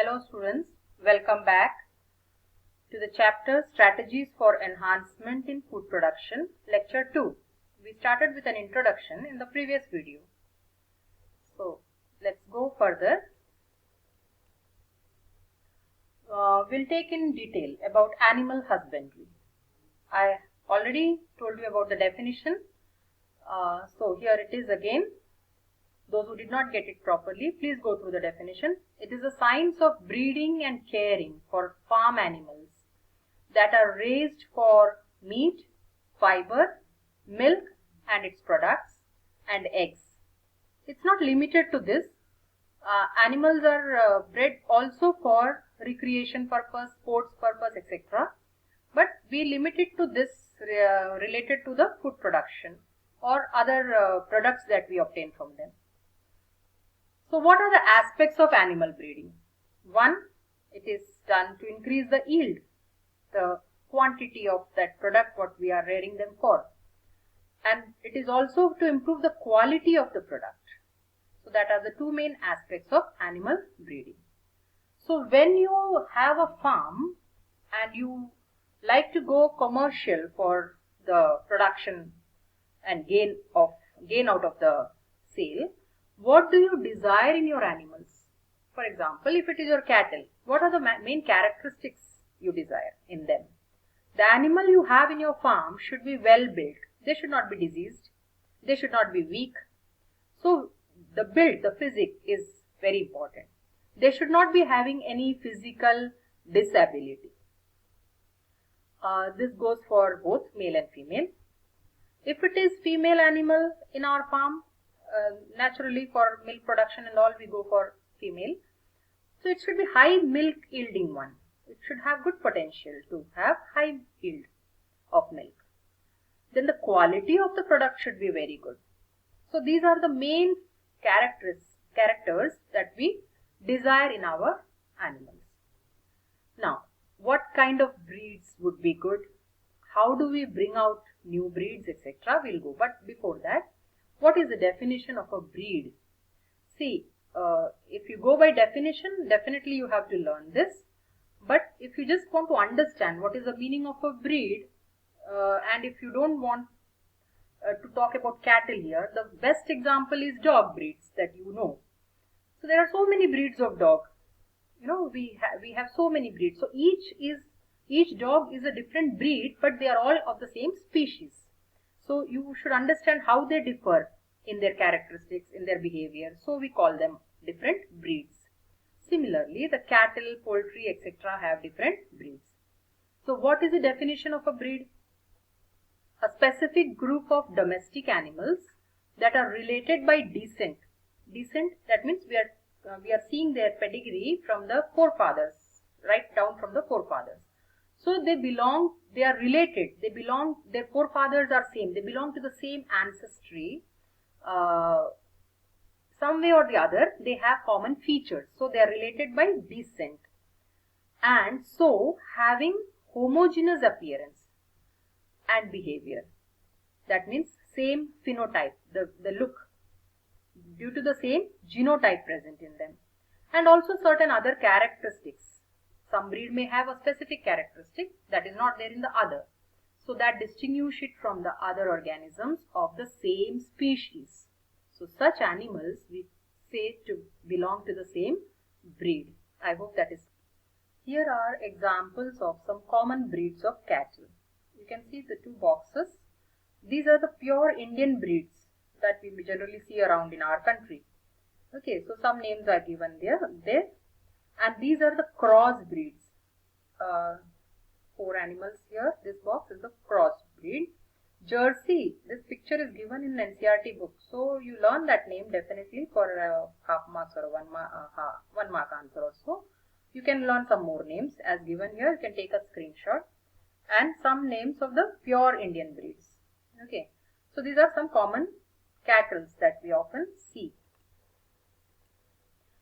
Hello students, welcome back to the chapter Strategies for Enhancement in Food Production, Lecture 2. We started with an introduction in the previous video. So let's go further. We'll take in detail about animal husbandry. I already told you about the definition. So here it is again. Those who did not get it properly, please go through the definition. It is a science of breeding and caring for farm animals that are raised for meat, fiber, milk and its products, and eggs. It's not limited to this. Animals are bred also for recreation purpose, sports purpose, etc. But we limit it to this related to the food production or other products that we obtain from them. So what are the aspects of animal breeding? One, it is done to increase the yield, the quantity of that product what we are rearing them for. And it is also to improve the quality of the product. So that are the two main aspects of animal breeding. So when you have a farm and you like to go commercial for the production and gain out of the sale, what do you desire in your animals? For example, if it is your cattle, what are the main characteristics you desire in them? The animal you have in your farm should be well built. They should not be diseased. They should not be weak. So the build, the physique is very important. They should not be having any physical disability. This goes for both male and female. If it is female animal in our farm, naturally for milk production and all we go for female. So it should be high milk yielding one. It should have good potential to have high yield of milk. Then the quality of the product should be very good. So these are the main characters that we desire in our animals. Now, what kind of breeds would be good? How do we bring out new breeds, etc. We'll go. But before that, what is the definition of a breed? See, if you go by definition, definitely you have to learn this. But if you just want to understand what is the meaning of a breed, and if you don't want to talk about cattle here, the best example is dog breeds that you know. So there are so many breeds of dog. You know, we have so many breeds. So each dog is a different breed, but they are all of the same species. So you should understand how they differ in their characteristics, in their behavior. So we call them different breeds. Similarly, the cattle, poultry, etc. have different breeds. So what is the definition of a breed? A specific group of domestic animals that are related by descent. Descent, that means we are seeing their pedigree from the forefathers, right down from the forefathers. So they are related, their forefathers are same, they belong to the same ancestry. Some way or the other, they have common features. So they are related by descent. And so having homogeneous appearance and behavior. That means same phenotype, the look, due to the same genotype present in them. And also certain other characteristics. Some breed may have a specific characteristic that is not there in the other. So that distinguish it from the other organisms of the same species. So such animals we say to belong to the same breed. I hope that is. Here are examples of some common breeds of cattle. You can see the two boxes. These are the pure Indian breeds that we generally see around in our country. Okay, so some names are given there. And these are the cross breeds. 4 animals here. This box is the cross breed. Jersey. This picture is given in NCERT book. So you learn that name definitely for half marks or 1 mark answer also. You can learn some more names as given here. You can take a screenshot. And some names of the pure Indian breeds. Okay. So these are some common cattle that we often see.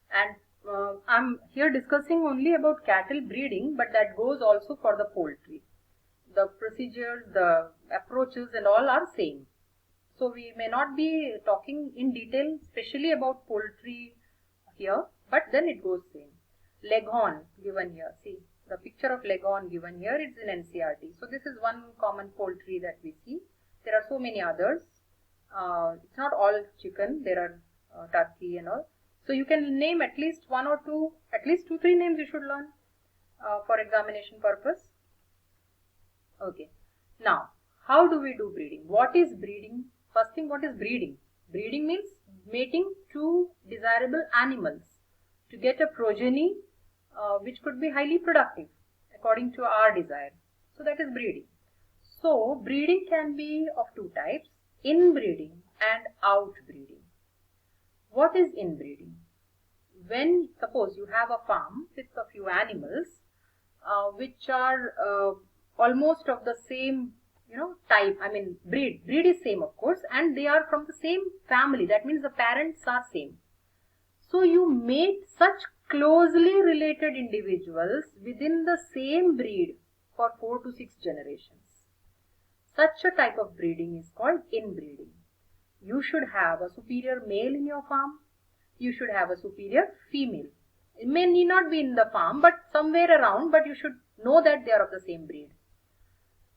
And I'm here discussing only about cattle breeding, but that goes also for the poultry. The procedures, the approaches and all are same. So we may not be talking in detail especially about poultry here, but then it goes same. Leghorn given here. See the picture of Leghorn given here. It's in NCERT. So this is one common poultry that we see. There are so many others. It's not all chicken. There are turkey and all. So you can name at least one or two, at least 2-3 names you should learn for examination purpose. Okay. Now, how do we do breeding? What is breeding? First thing, what is breeding? Breeding means mating two desirable animals to get a progeny which could be highly productive according to our desire. So that is breeding. So breeding can be of two types, inbreeding and outbreeding. What is inbreeding? When suppose you have a farm with a few animals which are almost of the same type, I mean breed is same of course, and they are from the same family, that means the parents are same. So you mate such closely related individuals within the same breed for 4 to 6 generations. Such a type of breeding is called inbreeding. You should have a superior male in your farm. You should have a superior female. It may need not be in the farm but somewhere around, but you should know that they are of the same breed.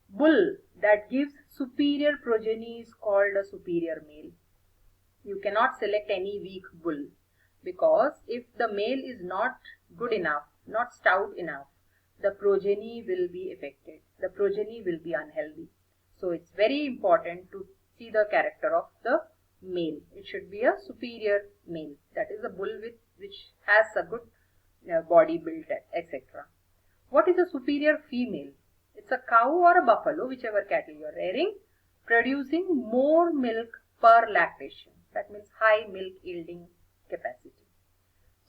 Bull that gives superior progeny is called a superior male. You cannot select any weak bull, because if the male is not good enough, not stout enough, the progeny will be affected. The progeny will be unhealthy. So it's very important to see the character of the male. It should be a superior male. That is a bull which has a good body build, etc. What is a superior female? It's a cow or a buffalo, whichever cattle you are rearing, producing more milk per lactation. That means high milk yielding capacity.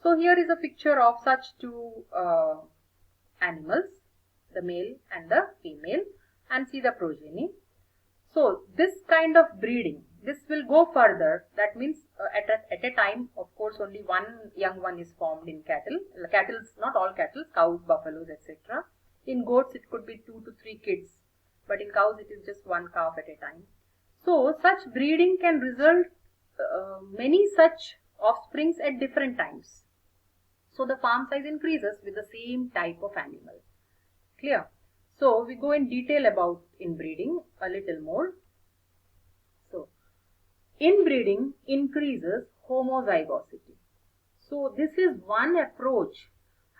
So here is a picture of such two animals, the male and the female, and see the progeny. So this kind of breeding, this will go further. That means at a time, of course, only one young one is formed in cattle. Cattle, not all cattle, cows, buffaloes, etc. In goats, it could be 2 to 3 kids, but in cows, it is just one calf at a time. So such breeding can result many such offsprings at different times. So the farm size increases with the same type of animal. Clear? So we go in detail about inbreeding a little more. So inbreeding increases homozygosity. So this is one approach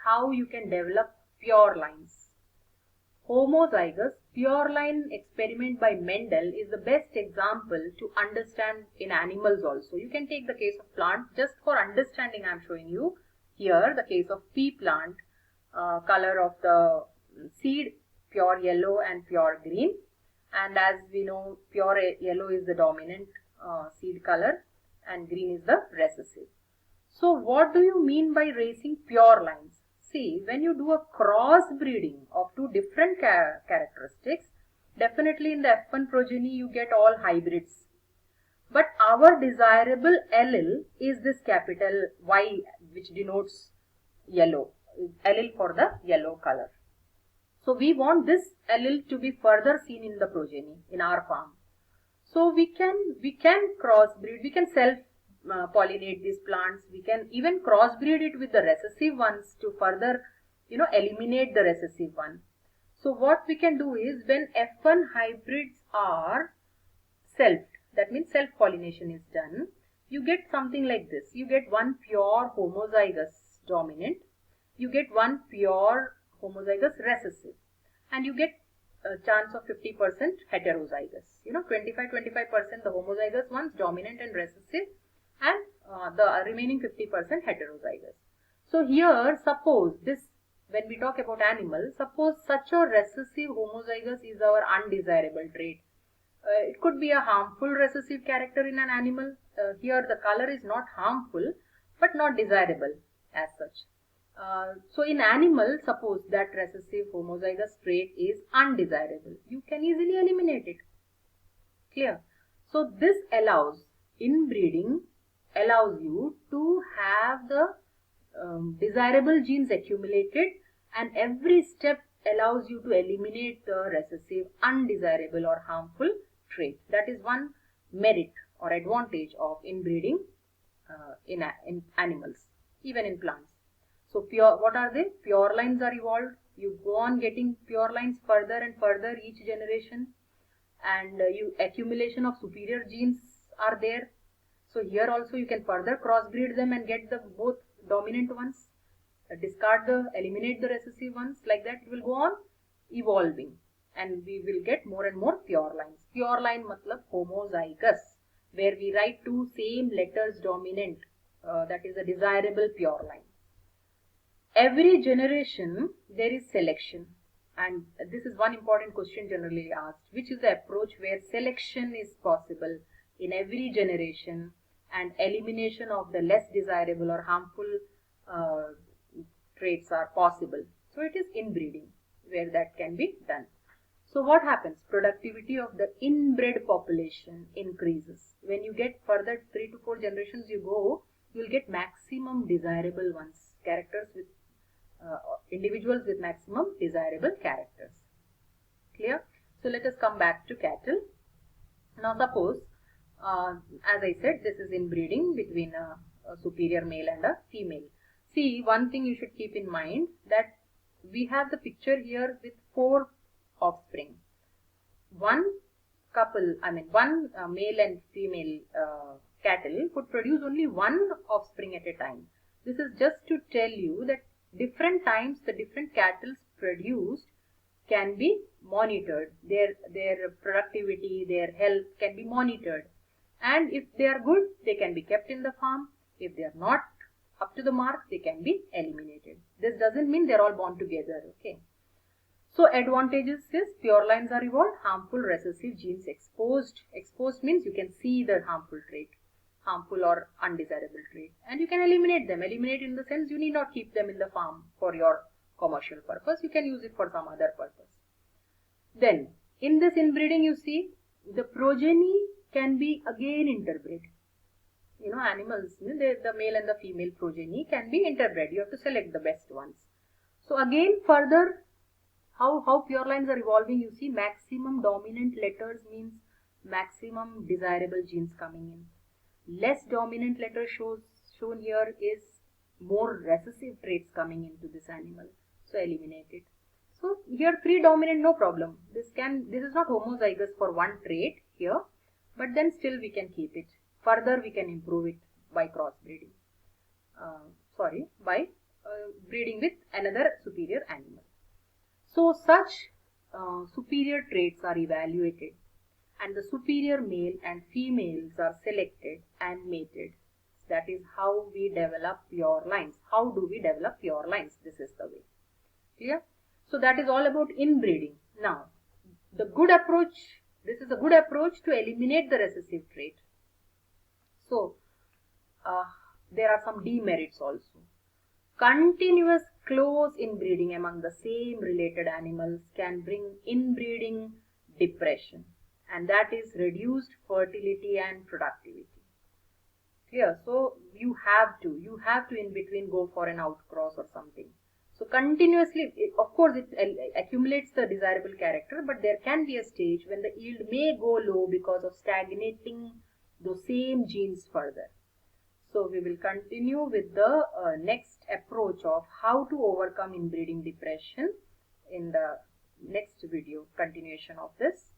how you can develop pure lines. Homozygous pure line experiment by Mendel is the best example to understand in animals also. You can take the case of plant. Just for understanding, I am showing you here the case of pea plant, color of the seed pure yellow and pure green, and as we know, pure yellow is the dominant seed color and green is the recessive. So what do you mean by raising pure lines? See, when you do a cross breeding of two different characteristics, definitely in the F1 progeny you get all hybrids. But our desirable allele is this capital Y, which denotes yellow, allele for the yellow color. So we want this allele to be further seen in the progeny in our farm. So we can crossbreed, we can self-pollinate these plants. We can even crossbreed it with the recessive ones to further, eliminate the recessive one. So what we can do is, when F1 hybrids are selfed, that means self-pollination is done, you get something like this. You get one pure homozygous dominant, you get one pure homozygous recessive, and you get a chance of 50% heterozygous. 25% the homozygous ones, dominant and recessive, and the remaining 50% heterozygous. So here, suppose this, when we talk about animals, suppose such a recessive homozygous is our undesirable trait. It could be a harmful recessive character in an animal. Here the color is not harmful but not desirable as such. So in animal, suppose that recessive homozygous trait is undesirable, you can easily eliminate it. Clear? So this allows, inbreeding allows you to have the desirable genes accumulated, and every step allows you to eliminate the recessive, undesirable or harmful trait. That is one merit or advantage of inbreeding in animals, even in plants. So what are they? Pure lines are evolved. You go on getting pure lines further and further each generation, and accumulation of superior genes are there. So here also you can further crossbreed them and get the both dominant ones, eliminate the recessive ones. Like that it will go on evolving, and we will get more and more pure lines. Pure line matlab homozygous, where we write two same letters dominant, that is a desirable pure line. Every generation there is selection, and this is one important question generally asked. Which is the approach where selection is possible in every generation and elimination of the less desirable or harmful traits are possible? So it is inbreeding where that can be done. So what happens? Productivity of the inbred population increases. When you get further 3 to 4 generations you will get maximum desirable ones, characters with individuals with maximum desirable characters. Clear? So let us come back to cattle. Now suppose, as I said, this is inbreeding between a superior male and a female. See, one thing you should keep in mind, that we have the picture here with 4 offspring. One male and female cattle could produce only 1 offspring at a time. This is just to tell you that different times the different cattle produced can be monitored. Their productivity, their health can be monitored, and if they are good, they can be kept in the farm. If they are not up to the mark, they can be eliminated. This doesn't mean they are all born together. Okay. So advantages is pure lines are evolved, harmful recessive genes exposed. Exposed means you can see the harmful trait, harmful or undesirable trait, and you can eliminate them. Eliminate in the sense you need not keep them in the farm for your commercial purpose. You can use it for some other purpose. Then in this inbreeding, you see the progeny can be again interbred. You know, animals, the male and the female progeny can be interbred. You have to select the best ones. So again further, how pure lines are evolving, you see maximum dominant letters means maximum desirable genes coming in. Less dominant letter shown here is more recessive traits coming into this animal. So eliminate it. So here 3 dominant, no problem. This is not homozygous for 1 trait here, but then still we can keep it. Further we can improve it by crossbreeding. By breeding with another superior animal. So such superior traits are evaluated, and the superior male and females are selected and mated. That is how we develop pure lines. How do we develop pure lines? This is the way. Clear? So that is all about inbreeding. Now, the good approach, this is a good approach to eliminate the recessive trait. So, there are some demerits also. Continuous close inbreeding among the same related animals can bring inbreeding depression, and that is reduced fertility and productivity. Clear? So you have to in between go for an outcross or something. So continuously, of course it accumulates the desirable character, but there can be a stage when the yield may go low because of stagnating those same genes further. So we will continue with the next approach of how to overcome inbreeding depression in the next video, continuation of this.